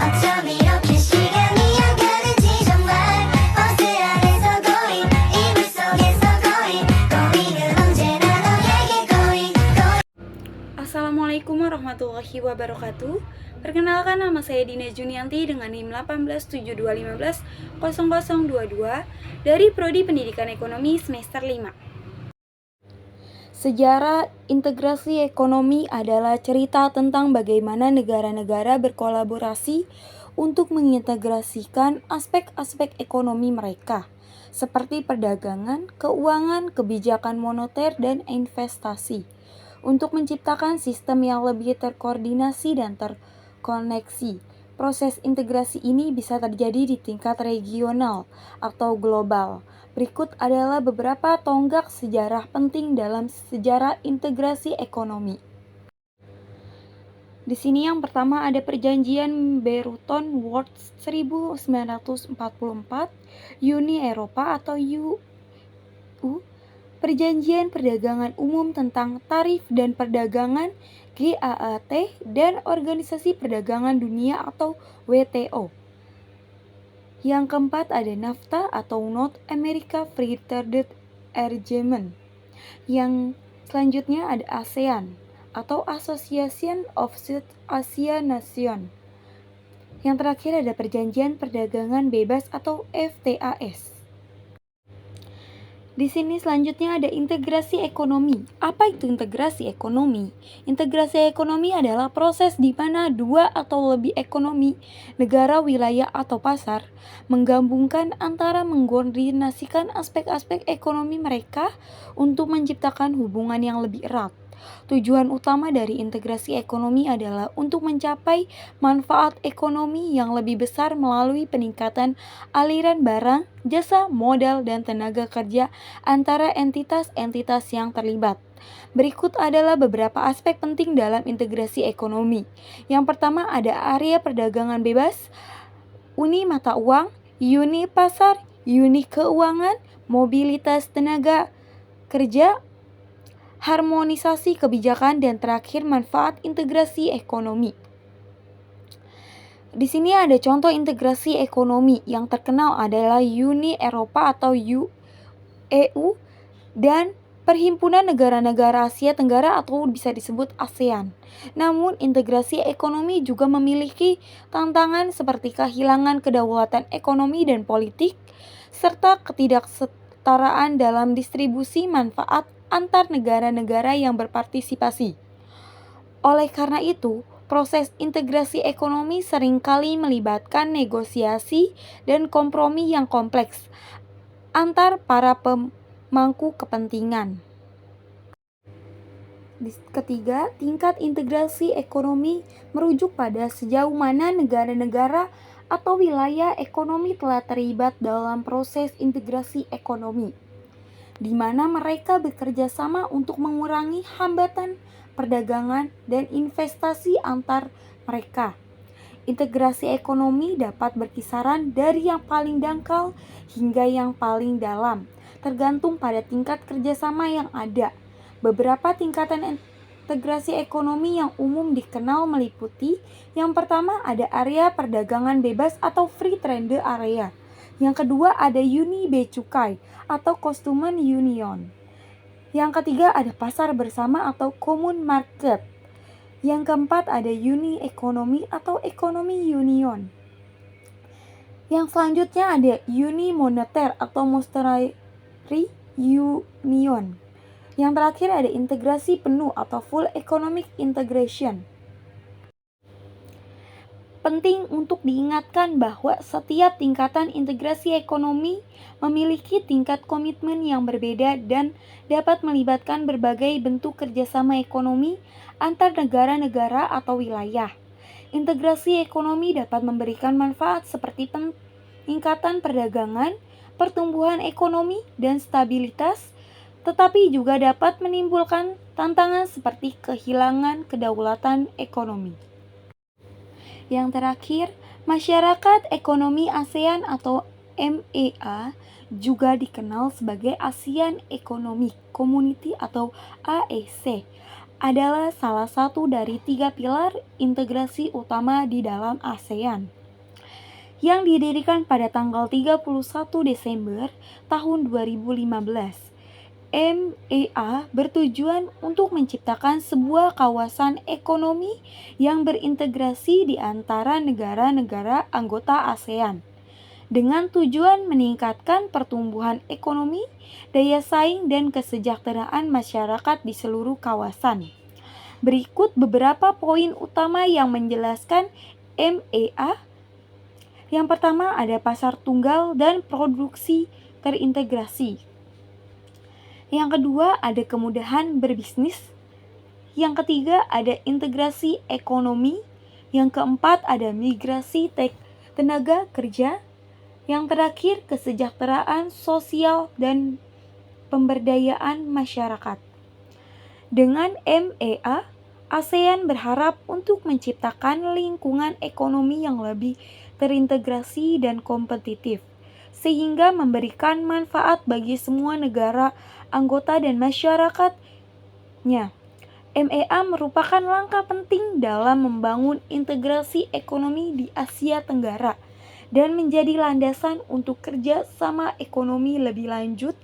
어쩜 이렇게 시간이 안 가는지 정말 버스 안에서 고인 이불 속에서 고인은 언제나 너에게 고인. Assalamualaikum warahmatullahi wabarakatuh. Perkenalkan, nama saya Dina Junianti dengan NIM 1872150022 dari Prodi Pendidikan Ekonomi semester 5. Sejarah integrasi ekonomi adalah cerita tentang bagaimana negara-negara berkolaborasi untuk mengintegrasikan aspek-aspek ekonomi mereka, seperti perdagangan, keuangan, kebijakan moneter, dan investasi, untuk menciptakan sistem yang lebih terkoordinasi dan terkoneksi. Proses integrasi ini bisa terjadi di tingkat regional atau global. Berikut adalah beberapa tonggak sejarah penting dalam sejarah integrasi ekonomi. Di sini yang pertama ada perjanjian Bretton Woods 1944, Uni Eropa atau EU, Perjanjian Perdagangan Umum tentang Tarif dan Perdagangan GATT, dan Organisasi Perdagangan Dunia atau WTO. Yang keempat ada NAFTA atau North America Free Trade Agreement. Yang selanjutnya ada ASEAN atau Association of South Asia Nations. Yang terakhir ada Perjanjian Perdagangan Bebas atau FTAs. Di sini selanjutnya ada integrasi ekonomi. Apa itu integrasi ekonomi? Integrasi ekonomi adalah proses di mana dua atau lebih ekonomi, negara, wilayah, atau pasar menggabungkan antara mengkoordinasikan aspek-aspek ekonomi mereka untuk menciptakan hubungan yang lebih erat. Tujuan utama dari integrasi ekonomi adalah untuk mencapai manfaat ekonomi yang lebih besar melalui peningkatan aliran barang, jasa, modal, dan tenaga kerja antara entitas-entitas yang terlibat. Berikut adalah beberapa aspek penting dalam integrasi ekonomi. Yang pertama ada area perdagangan bebas, uni mata uang, uni pasar, uni keuangan, mobilitas tenaga kerja, harmonisasi kebijakan, dan terakhir manfaat integrasi ekonomi. Di sini ada contoh integrasi ekonomi yang terkenal adalah Uni Eropa atau EU dan Perhimpunan Negara-Negara Asia Tenggara atau bisa disebut ASEAN. Namun integrasi ekonomi juga memiliki tantangan seperti kehilangan kedaulatan ekonomi dan politik serta ketidaksetaraan dalam distribusi manfaat antar negara-negara yang berpartisipasi. Oleh karena itu, proses integrasi ekonomi seringkali melibatkan negosiasi dan kompromi yang kompleks antar para pemangku kepentingan. Ketiga, tingkat integrasi ekonomi merujuk pada sejauh mana negara-negara atau wilayah ekonomi telah terlibat dalam proses integrasi ekonomi, di mana mereka bekerja sama untuk mengurangi hambatan perdagangan dan investasi antar mereka. Integrasi ekonomi dapat berkisaran dari yang paling dangkal hingga yang paling dalam, tergantung pada tingkat kerjasama yang ada. Beberapa tingkatan integrasi ekonomi yang umum dikenal meliputi: yang pertama ada area perdagangan bebas atau free trade area. Yang kedua ada Uni Bea Cukai atau Customs Union. Yang ketiga ada pasar bersama atau Common Market. Yang keempat ada Uni Ekonomi atau Economy Union. Yang selanjutnya ada Uni Moneter atau Monetary Union. Yang terakhir ada integrasi penuh atau Full Economic Integration. Penting untuk diingatkan bahwa setiap tingkatan integrasi ekonomi memiliki tingkat komitmen yang berbeda dan dapat melibatkan berbagai bentuk kerjasama ekonomi antar negara-negara atau wilayah. Integrasi ekonomi dapat memberikan manfaat seperti peningkatan perdagangan, pertumbuhan ekonomi, dan stabilitas, tetapi juga dapat menimbulkan tantangan seperti kehilangan kedaulatan ekonomi. Yang terakhir, Masyarakat Ekonomi ASEAN atau MEA juga dikenal sebagai ASEAN Economic Community atau AEC. adalah salah satu dari 3 pilar integrasi utama di dalam ASEAN yang didirikan pada tanggal 31 Desember tahun 2015. MEA bertujuan untuk menciptakan sebuah kawasan ekonomi yang berintegrasi di antara negara-negara anggota ASEAN dengan tujuan meningkatkan pertumbuhan ekonomi, daya saing, dan kesejahteraan masyarakat di seluruh kawasan. Berikut beberapa poin utama yang menjelaskan MEA. Yang pertama ada pasar tunggal dan produksi terintegrasi. Yang kedua ada kemudahan berbisnis. Yang ketiga ada integrasi ekonomi. Yang keempat ada migrasi tenaga kerja. Yang terakhir kesejahteraan sosial dan pemberdayaan masyarakat. Dengan MEA, ASEAN berharap untuk menciptakan lingkungan ekonomi yang lebih terintegrasi dan kompetitif, sehingga memberikan manfaat bagi semua negara anggota dan masyarakatnya. MEA merupakan langkah penting dalam membangun integrasi ekonomi di Asia Tenggara dan menjadi landasan untuk kerja sama ekonomi lebih lanjut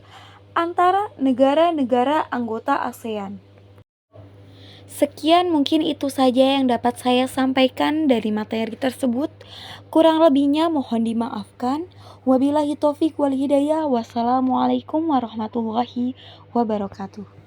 antara negara-negara anggota ASEAN. Sekian mungkin itu saja yang dapat saya sampaikan dari materi tersebut. Kurang lebihnya mohon dimaafkan. Wabillahi taufik wal hidayah. Wassalamualaikum warahmatullahi wabarakatuh.